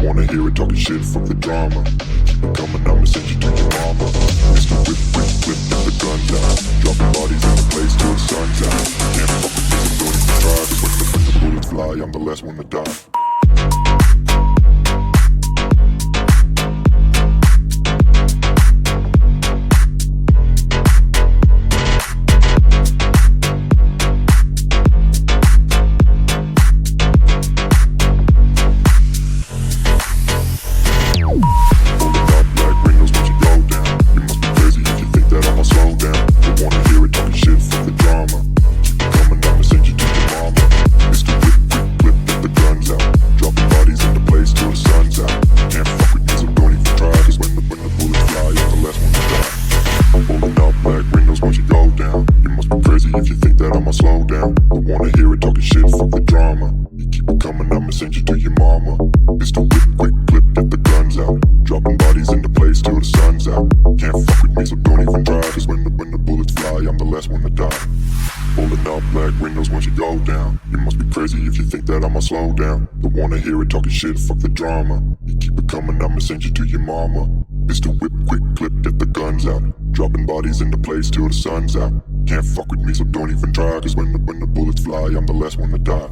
wanna hear it talking shit, fuck the drama. Keep it coming, I'ma send you to your mama. Mr. Whip, whip, whip, get the guns out. Dropping bodies in the place till the sun's out. Can't fuck with me, so don't even try. Cause when the bullets fly, I'm the last one to die. If you think that I'ma slow down, don't wanna hear it talking shit, fuck the drama. You keep it coming, I'ma send you to your mama. Mr. Whip, quick clip, get the guns out. Dropping bodies into place till the sun's out. Can't fuck with me, so don't even try. Cause when the bullets fly, I'm the last one to die. Holding up black windows once you go down. You must be crazy if you think that I'ma slow down. Don't wanna hear it talking shit, fuck the drama. You keep it coming, I'ma send you to your mama. Mr. Whip, quick clip, get the guns out. Dropping bodies into place till the sun's out. Can't fuck with me, so don't even try. Cause when the bullets fly, I'm the last one to die.